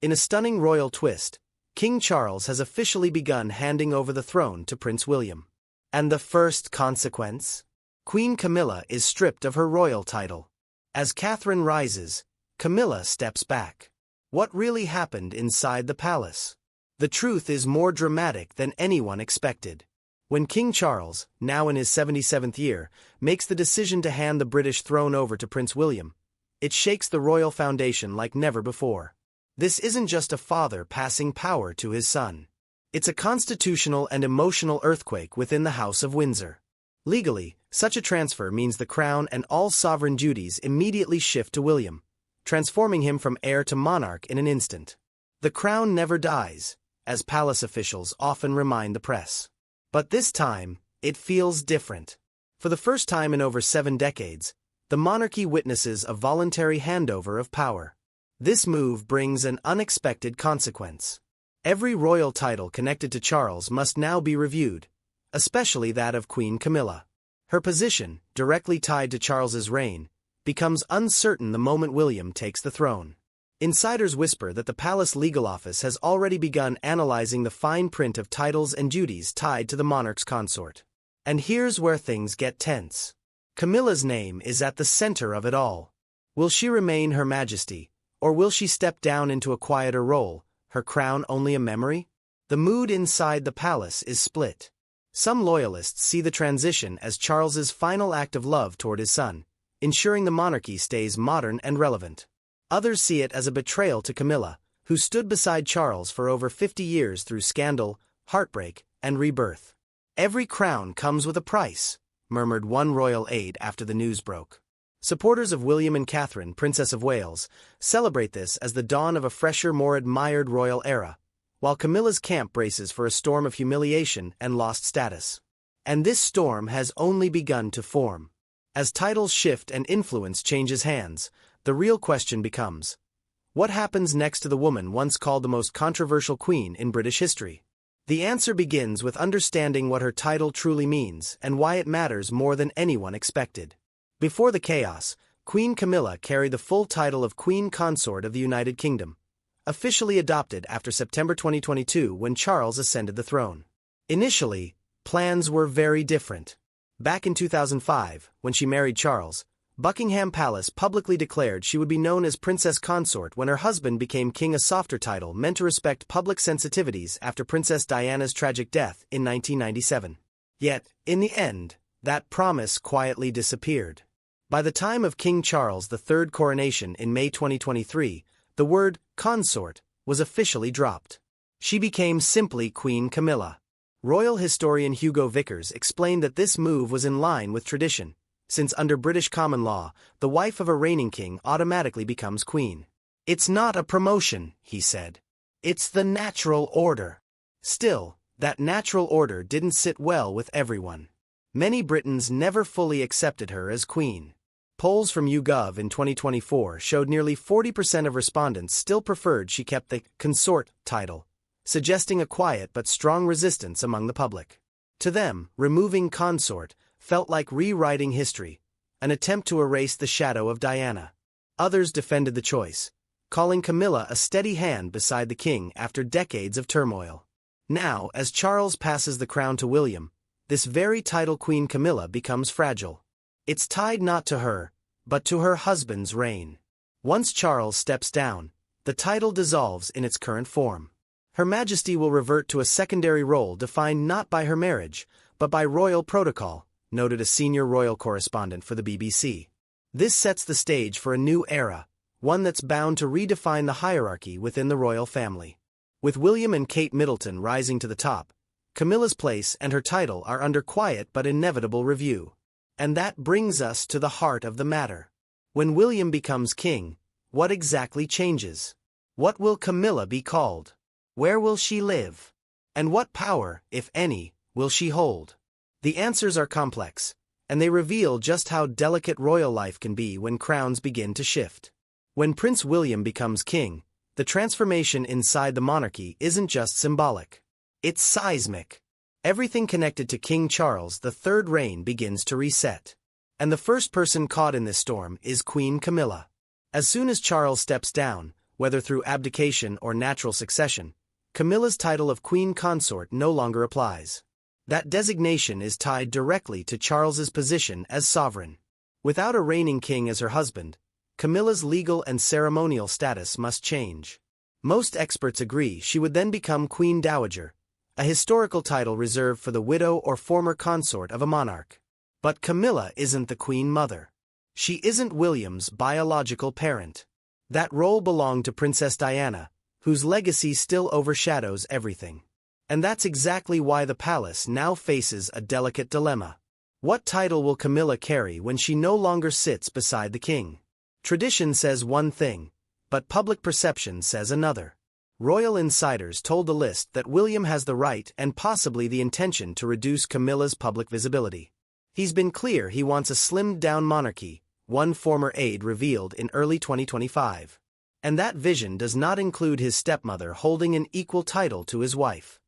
In a stunning royal twist, King Charles has officially begun handing over the throne to Prince William. And the first consequence? Queen Camilla is stripped of her royal title. As Catherine rises, Camilla steps back. What really happened inside the palace? The truth is more dramatic than anyone expected. When King Charles, now in his 77th year, makes the decision to hand the British throne over to Prince William, it shakes the royal foundation like never before. This isn't just a father passing power to his son. It's a constitutional and emotional earthquake within the House of Windsor. Legally, such a transfer means the crown and all sovereign duties immediately shift to William, transforming him from heir to monarch in an instant. The crown never dies, as palace officials often remind the press. But this time, it feels different. For the first time in over 7 decades, the monarchy witnesses a voluntary handover of power. This move brings an unexpected consequence. Every royal title connected to Charles must now be reviewed, especially that of Queen Camilla. Her position, directly tied to Charles's reign, becomes uncertain the moment William takes the throne. Insiders whisper that the palace legal office has already begun analyzing the fine print of titles and duties tied to the monarch's consort. And here's where things get tense. Camilla's name is at the center of it all. Will she remain Her Majesty, or will she step down into a quieter role, her crown only a memory? The mood inside the palace is split. Some loyalists see the transition as Charles's final act of love toward his son, ensuring the monarchy stays modern and relevant. Others see it as a betrayal to Camilla, who stood beside Charles for over 50 years through scandal, heartbreak, and rebirth. "Every crown comes with a price," murmured one royal aide after the news broke. Supporters of William and Catherine, Princess of Wales, celebrate this as the dawn of a fresher, more admired royal era, while Camilla's camp braces for a storm of humiliation and lost status. And this storm has only begun to form. As titles shift and influence changes hands, the real question becomes, what happens next to the woman once called the most controversial queen in British history? The answer begins with understanding what her title truly means and why it matters more than anyone expected. Before the chaos, Queen Camilla carried the full title of Queen Consort of the United Kingdom, officially adopted after September 2022 when Charles ascended the throne. Initially, plans were very different. Back in 2005, when she married Charles, Buckingham Palace publicly declared she would be known as Princess Consort when her husband became king, a softer title meant to respect public sensitivities after Princess Diana's tragic death in 1997. Yet, in the end, that promise quietly disappeared. By the time of King Charles III's coronation in May 2023, the word consort was officially dropped. She became simply Queen Camilla. Royal historian Hugo Vickers explained that this move was in line with tradition, since under British common law, the wife of a reigning king automatically becomes queen. "It's not a promotion," he said. "It's the natural order." Still, that natural order didn't sit well with everyone. Many Britons never fully accepted her as queen. Polls from YouGov in 2024 showed nearly 40% of respondents still preferred she kept the consort title, suggesting a quiet but strong resistance among the public. To them, removing consort felt like rewriting history, an attempt to erase the shadow of Diana. Others defended the choice, calling Camilla a steady hand beside the king after decades of turmoil. Now, as Charles passes the crown to William, this very title Queen Camilla becomes fragile. It's tied not to her, but to her husband's reign. Once Charles steps down, the title dissolves in its current form. Her Majesty will revert to a secondary role defined not by her marriage, but by royal protocol, noted a senior royal correspondent for the BBC. This sets the stage for a new era, one that's bound to redefine the hierarchy within the royal family. With William and Kate Middleton rising to the top, Camilla's place and her title are under quiet but inevitable review. And that brings us to the heart of the matter. When William becomes king, what exactly changes? What will Camilla be called? Where will she live? And what power, if any, will she hold? The answers are complex, and they reveal just how delicate royal life can be when crowns begin to shift. When Prince William becomes king, the transformation inside the monarchy isn't just symbolic. It's seismic. Everything connected to King Charles III's reign begins to reset. And the first person caught in this storm is Queen Camilla. As soon as Charles steps down, whether through abdication or natural succession, Camilla's title of Queen Consort no longer applies. That designation is tied directly to Charles's position as sovereign. Without a reigning king as her husband, Camilla's legal and ceremonial status must change. Most experts agree she would then become Queen Dowager, a historical title reserved for the widow or former consort of a monarch. But Camilla isn't the Queen Mother. She isn't William's biological parent. That role belonged to Princess Diana, whose legacy still overshadows everything. And that's exactly why the palace now faces a delicate dilemma. What title will Camilla carry when she no longer sits beside the king? Tradition says one thing, but public perception says another. Royal insiders told the list that William has the right and possibly the intention to reduce Camilla's public visibility. He's been clear he wants a slimmed-down monarchy, one former aide revealed in early 2025. And that vision does not include his stepmother holding an equal title to his wife.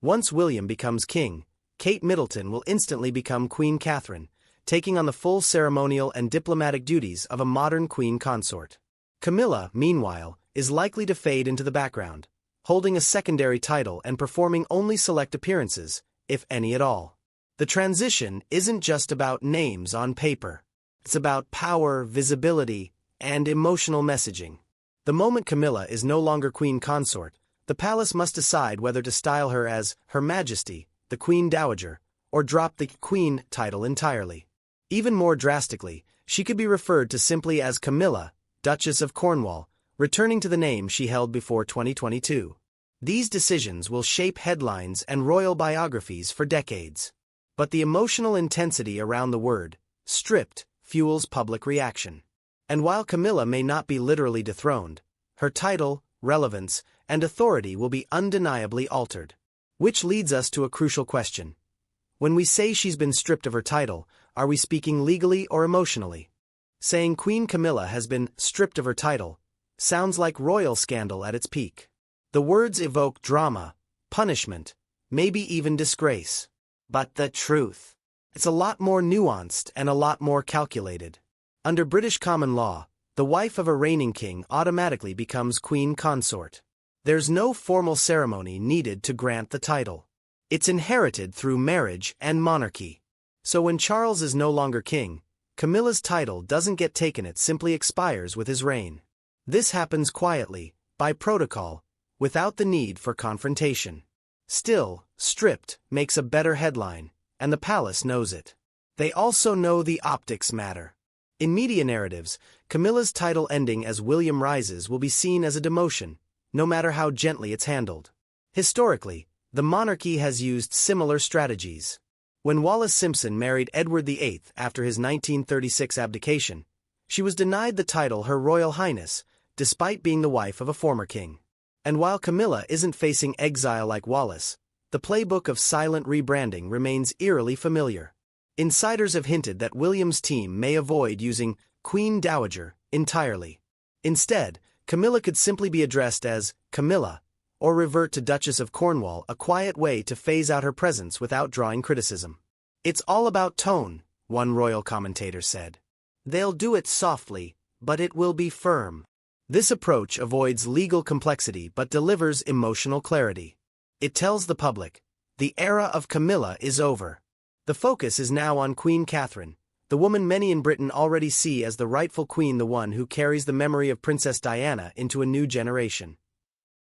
Once William becomes king, Kate Middleton will instantly become Queen Catherine, taking on the full ceremonial and diplomatic duties of a modern queen consort. Camilla, meanwhile, is likely to fade into the background, holding a secondary title and performing only select appearances, if any at all. The transition isn't just about names on paper. It's about power, visibility, and emotional messaging. The moment Camilla is no longer queen consort, the palace must decide whether to style her as Her Majesty, the Queen Dowager, or drop the Queen title entirely. Even more drastically, she could be referred to simply as Camilla, Duchess of Cornwall, returning to the name she held before 2022. These decisions will shape headlines and royal biographies for decades. But the emotional intensity around the word, stripped, fuels public reaction. And while Camilla may not be literally dethroned, her title, relevance, and authority will be undeniably altered. Which leads us to a crucial question. When we say she's been stripped of her title, are we speaking legally or emotionally? Saying Queen Camilla has been stripped of her title sounds like royal scandal at its peak. The words evoke drama, punishment, maybe even disgrace. But the truth, it's a lot more nuanced and a lot more calculated. Under British common law, the wife of a reigning king automatically becomes queen consort. There's no formal ceremony needed to grant the title. It's inherited through marriage and monarchy. So when Charles is no longer king, Camilla's title doesn't get taken, it simply expires with his reign. This happens quietly, by protocol, without the need for confrontation. Still, stripped makes a better headline, and the palace knows it. They also know the optics matter. In media narratives, Camilla's title ending as William rises will be seen as a demotion, no matter how gently it's handled. Historically, the monarchy has used similar strategies. When Wallis Simpson married Edward VIII after his 1936 abdication, she was denied the title Her Royal Highness, despite being the wife of a former king. And while Camilla isn't facing exile like Wallis, the playbook of silent rebranding remains eerily familiar. Insiders have hinted that William's team may avoid using Queen Dowager entirely. Instead, Camilla could simply be addressed as Camilla, or revert to Duchess of Cornwall, a quiet way to phase out her presence without drawing criticism. It's all about tone, one royal commentator said. They'll do it softly, but it will be firm. This approach avoids legal complexity but delivers emotional clarity. It tells the public, the era of Camilla is over. The focus is now on Queen Catherine, the woman many in Britain already see as the rightful queen, the one who carries the memory of Princess Diana into a new generation.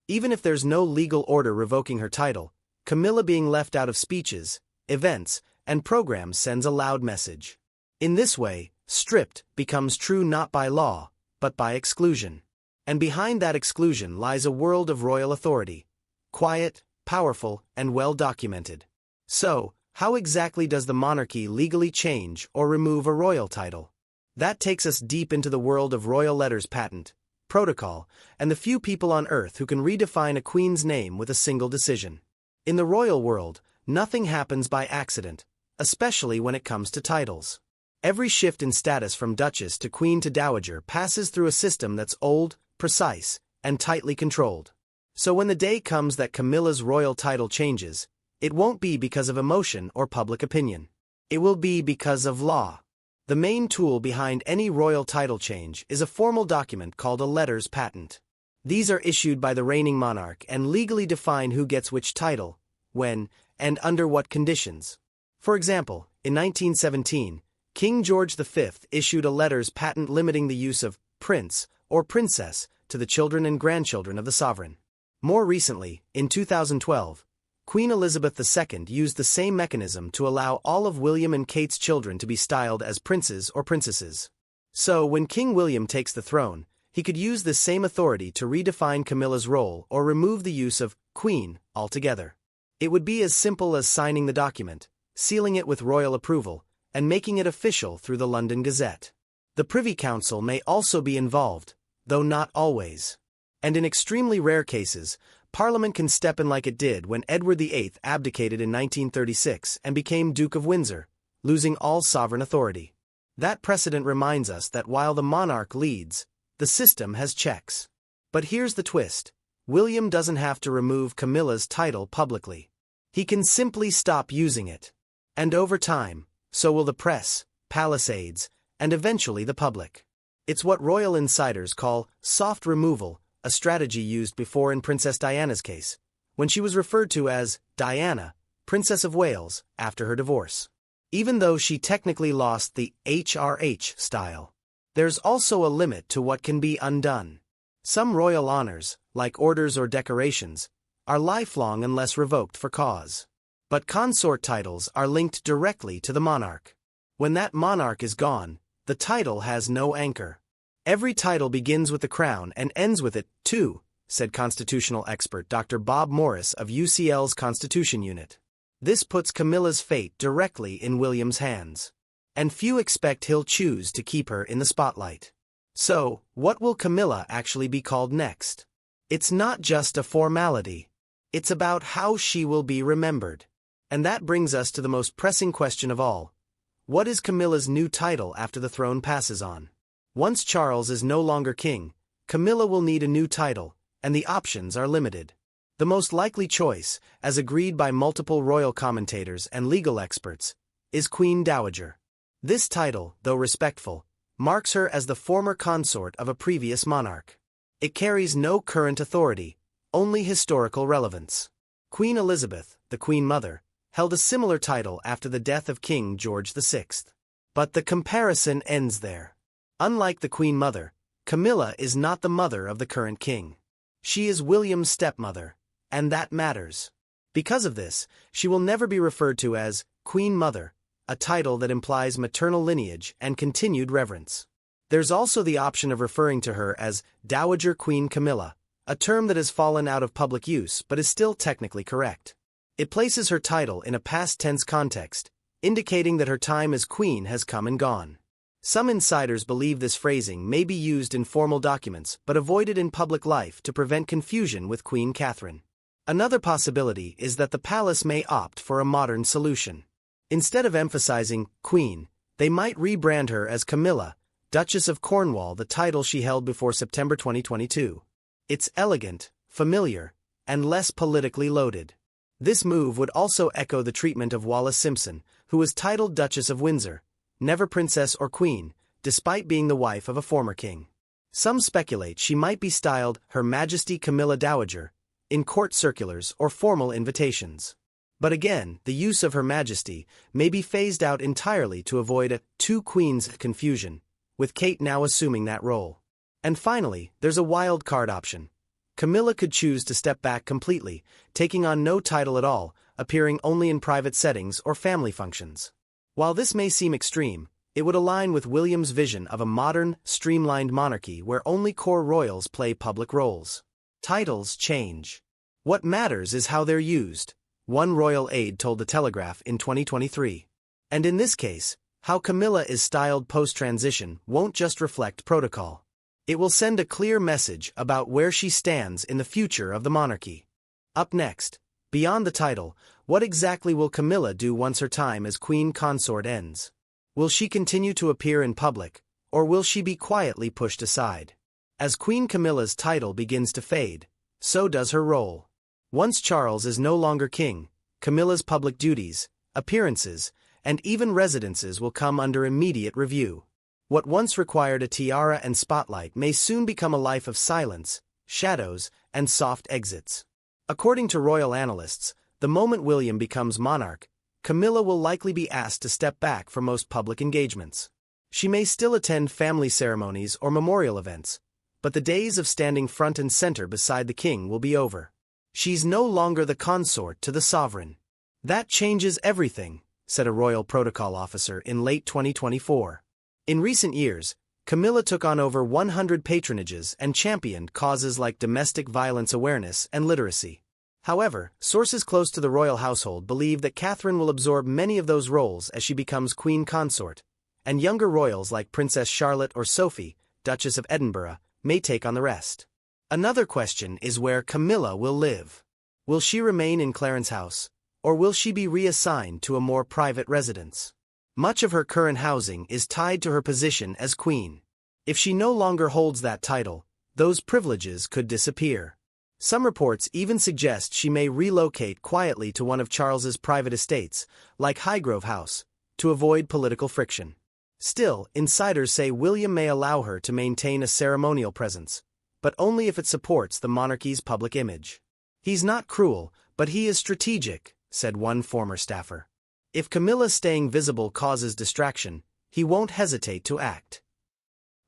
Even if there's no legal order revoking her title, Camilla being left out of speeches, events, and programs sends a loud message. In this way, stripped becomes true not by law, but by exclusion. And behind that exclusion lies a world of royal authority, quiet, powerful, and well documented. So, how exactly does the monarchy legally change or remove a royal title? That takes us deep into the world of royal letters patent, protocol, and the few people on earth who can redefine a queen's name with a single decision. In the royal world, nothing happens by accident, especially when it comes to titles. Every shift in status from Duchess to Queen to Dowager passes through a system that's old, precise, and tightly controlled. So when the day comes that Camilla's royal title changes, it won't be because of emotion or public opinion. It will be because of law. The The main tool behind any royal title change is a formal document called a letters patent. These are issued by the reigning monarch and legally define who gets which title, when, and under what conditions. For example, in 1917, King George V issued a letters patent limiting the use of prince or princess to the children and grandchildren of the sovereign. More recently, in 2012, Queen Elizabeth II used the same mechanism to allow all of William and Kate's children to be styled as princes or princesses. So, when King William takes the throne, he could use this same authority to redefine Camilla's role or remove the use of queen altogether. It would be as simple as signing the document, sealing it with royal approval, and making it official through the London Gazette. The Privy Council may also be involved, though not always. And in extremely rare cases, Parliament can step in like it did when Edward VIII abdicated in 1936 and became Duke of Windsor, losing all sovereign authority. That precedent reminds us that while the monarch leads, the system has checks. But here's the twist. William doesn't have to remove Camilla's title publicly. He can simply stop using it. And over time, so will the press, palace aides, and eventually the public. It's what royal insiders call soft removal, a strategy used before in Princess Diana's case, when she was referred to as Diana, Princess of Wales, after her divorce. Even though she technically lost the HRH style, there's also a limit to what can be undone. Some royal honors, like orders or decorations, are lifelong unless revoked for cause. But consort titles are linked directly to the monarch. When that monarch is gone, the title has no anchor. Every title begins with the crown and ends with it, too, said constitutional expert Dr. Bob Morris of UCL's Constitution Unit. This puts Camilla's fate directly in William's hands. And few expect he'll choose to keep her in the spotlight. So, what will Camilla actually be called next? It's not just a formality. It's about how she will be remembered. And that brings us to the most pressing question of all. What is Camilla's new title after the throne passes on? Once Charles is no longer king, Camilla will need a new title, and the options are limited. The most likely choice, as agreed by multiple royal commentators and legal experts, is Queen Dowager. This title, though respectful, marks her as the former consort of a previous monarch. It carries no current authority, only historical relevance. Queen Elizabeth, the Queen Mother, held a similar title after the death of King George VI. But the comparison ends there. Unlike the Queen Mother, Camilla is not the mother of the current king. She is William's stepmother, and that matters. Because of this, she will never be referred to as Queen Mother, a title that implies maternal lineage and continued reverence. There's also the option of referring to her as Dowager Queen Camilla, a term that has fallen out of public use but is still technically correct. It places her title in a past tense context, indicating that her time as queen has come and gone. Some insiders believe this phrasing may be used in formal documents but avoided in public life to prevent confusion with Queen Catherine. Another possibility is that the palace may opt for a modern solution. Instead of emphasizing Queen, they might rebrand her as Camilla, Duchess of Cornwall, the title she held before September 2022. It's elegant, familiar, and less politically loaded. This move would also echo the treatment of Wallis Simpson, who was titled Duchess of Windsor, never princess or queen, despite being the wife of a former king. Some speculate she might be styled Her Majesty Camilla Dowager in court circulars or formal invitations. But again, the use of Her Majesty may be phased out entirely to avoid a two queens confusion, with Kate now assuming that role. And finally, there's a wild card option. Camilla could choose to step back completely, taking on no title at all, appearing only in private settings or family functions. While this may seem extreme, it would align with William's vision of a modern, streamlined monarchy where only core royals play public roles. Titles change. What matters is how they're used, one royal aide told The Telegraph in 2023. And in this case, how Camilla is styled post-transition won't just reflect protocol. It will send a clear message about where she stands in the future of the monarchy. Up next, beyond the title, what exactly will Camilla do once her time as queen consort ends? Will she continue to appear in public, or will she be quietly pushed aside? As Queen Camilla's title begins to fade, so does her role. Once Charles is no longer king, Camilla's public duties, appearances, and even residences will come under immediate review. What once required a tiara and spotlight may soon become a life of silence, shadows, and soft exits. According to royal analysts, the moment William becomes monarch, Camilla will likely be asked to step back from most public engagements. She may still attend family ceremonies or memorial events, but the days of standing front and center beside the king will be over. She's no longer the consort to the sovereign. That changes everything, said a royal protocol officer in late 2024. In recent years, Camilla took on over 100 patronages and championed causes like domestic violence awareness and literacy. However, sources close to the royal household believe that Catherine will absorb many of those roles as she becomes queen consort, and younger royals like Princess Charlotte or Sophie, Duchess of Edinburgh, may take on the rest. Another question is where Camilla will live. Will she remain in Clarence House, or will she be reassigned to a more private residence? Much of her current housing is tied to her position as queen. If she no longer holds that title, those privileges could disappear. Some reports even suggest she may relocate quietly to one of Charles's private estates, like Highgrove House, to avoid political friction. Still, insiders say William may allow her to maintain a ceremonial presence, but only if it supports the monarchy's public image. He's not cruel, but he is strategic, said one former staffer. If Camilla staying visible causes distraction, he won't hesitate to act.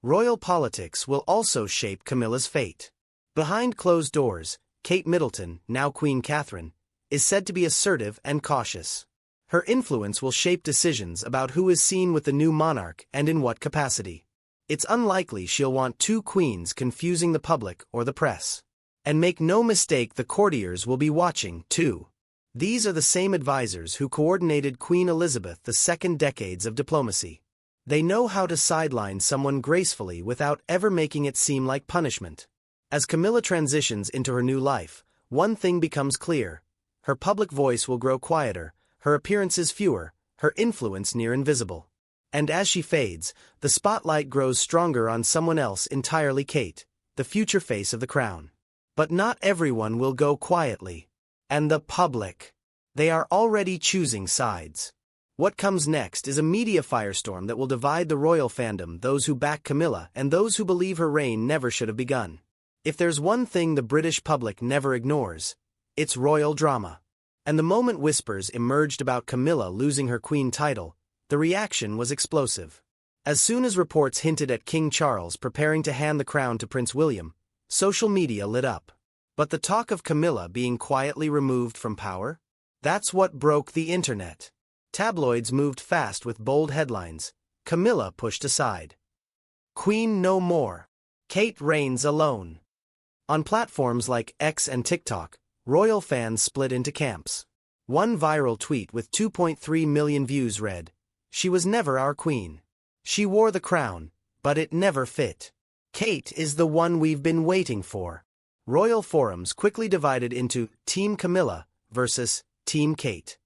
Royal politics will also shape Camilla's fate. Behind closed doors, Kate Middleton, now Queen Catherine, is said to be assertive and cautious. Her influence will shape decisions about who is seen with the new monarch and in what capacity. It's unlikely she'll want two queens confusing the public or the press. And make no mistake, the courtiers will be watching, too. These are the same advisors who coordinated Queen Elizabeth II's decades of diplomacy. They know how to sideline someone gracefully without ever making it seem like punishment. As Camilla transitions into her new life, one thing becomes clear. Her public voice will grow quieter, her appearances fewer, her influence near invisible. And as she fades, the spotlight grows stronger on someone else entirely, Kate, the future face of the crown. But not everyone will go quietly. And the public. They are already choosing sides. What comes next is a media firestorm that will divide the royal fandom, those who back Camilla and those who believe her reign never should have begun. If there's one thing the British public never ignores, it's royal drama. And the moment whispers emerged about Camilla losing her queen title, the reaction was explosive. As soon as reports hinted at King Charles preparing to hand the crown to Prince William, social media lit up. But the talk of Camilla being quietly removed from power? That's what broke the internet. Tabloids moved fast with bold headlines. Camilla pushed aside. Queen no more. Kate reigns alone. On platforms like X and TikTok, royal fans split into camps. One viral tweet with 2.3 million views read, "She was never our queen. She wore the crown, but it never fit. Kate is the one we've been waiting for." Royal forums quickly divided into Team Camilla versus Team Kate.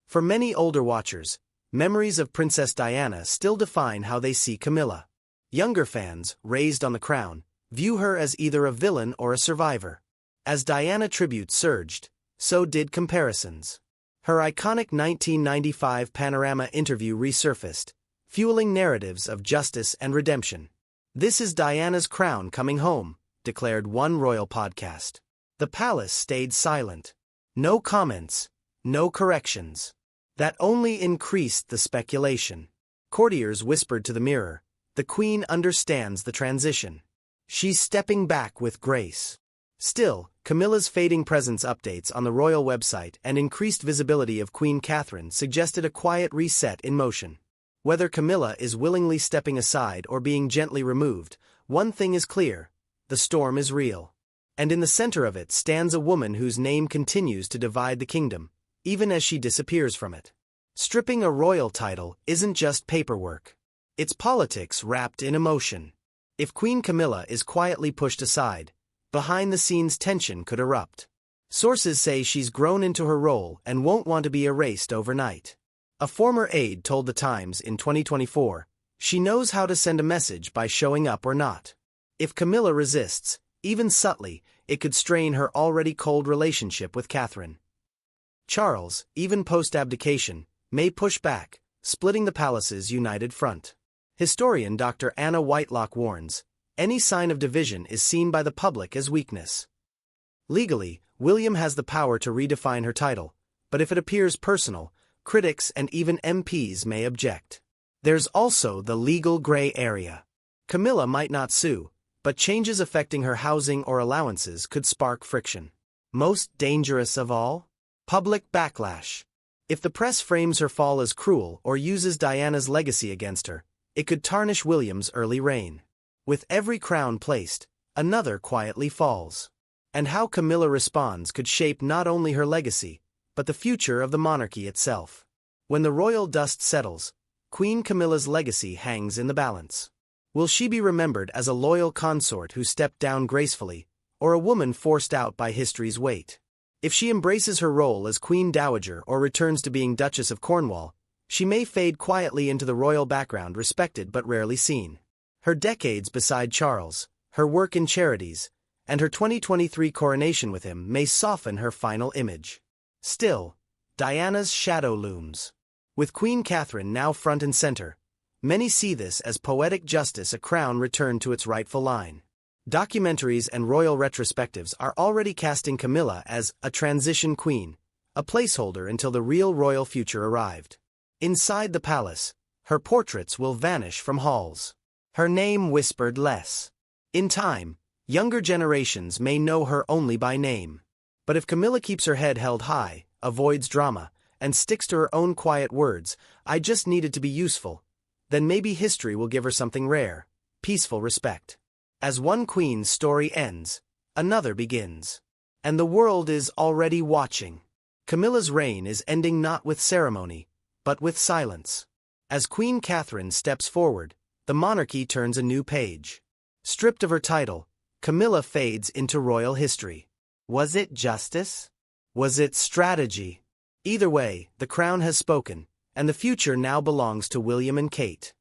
For many older watchers, memories of Princess Diana still define how they see Camilla. Younger fans, raised on the crown, view her as either a villain or a survivor. As Diana tributes surged, so did comparisons. Her iconic 1995 Panorama interview resurfaced, fueling narratives of justice and redemption. "This is Diana's crown coming home," declared one royal podcast. The palace stayed silent. No comments, no corrections. That only increased the speculation. Courtiers whispered to the Mirror, "The Queen understands the transition. She's stepping back with grace." Still, Camilla's fading presence updates on the royal website and increased visibility of Queen Catherine suggested a quiet reset in motion. Whether Camilla is willingly stepping aside or being gently removed, one thing is clear. The storm is real. And in the center of it stands a woman whose name continues to divide the kingdom, even as she disappears from it. Stripping a royal title isn't just paperwork. It's politics wrapped in emotion. If Queen Camilla is quietly pushed aside, behind-the-scenes tension could erupt. Sources say she's grown into her role and won't want to be erased overnight. A former aide told The Times in 2024, "She knows how to send a message by showing up or not." If Camilla resists, even subtly, it could strain her already cold relationship with Catherine. Charles, even post-abdication, may push back, splitting the palace's united front. Historian Dr. Anna Whitelock warns, any sign of division is seen by the public as weakness. Legally, William has the power to redefine her title, but if it appears personal, critics and even MPs may object. There's also the legal gray area. Camilla might not sue, but changes affecting her housing or allowances could spark friction. Most dangerous of all? Public backlash. If the press frames her fall as cruel or uses Diana's legacy against her, it could tarnish William's early reign. With every crown placed, another quietly falls. And how Camilla responds could shape not only her legacy, but the future of the monarchy itself. When the royal dust settles, Queen Camilla's legacy hangs in the balance. Will she be remembered as a loyal consort who stepped down gracefully, or a woman forced out by history's weight? If she embraces her role as Queen Dowager or returns to being Duchess of Cornwall, she may fade quietly into the royal background, respected but rarely seen. Her decades beside Charles, her work in charities, and her 2023 coronation with him may soften her final image. Still, Diana's shadow looms. With Queen Catherine now front and center, many see this as poetic justice, a crown returned to its rightful line. Documentaries and royal retrospectives are already casting Camilla as a transition queen, a placeholder until the real royal future arrived. Inside the palace, her portraits will vanish from halls. Her name whispered less. In time, younger generations may know her only by name. But if Camilla keeps her head held high, avoids drama, and sticks to her own quiet words, "I just needed to be useful," then maybe history will give her something rare, peaceful respect. As one queen's story ends, another begins. And the world is already watching. Camilla's reign is ending not with ceremony, but with silence. As Queen Catherine steps forward, the monarchy turns a new page. Stripped of her title, Camilla fades into royal history. Was it justice? Was it strategy? Either way, the crown has spoken, and the future now belongs to William and Kate.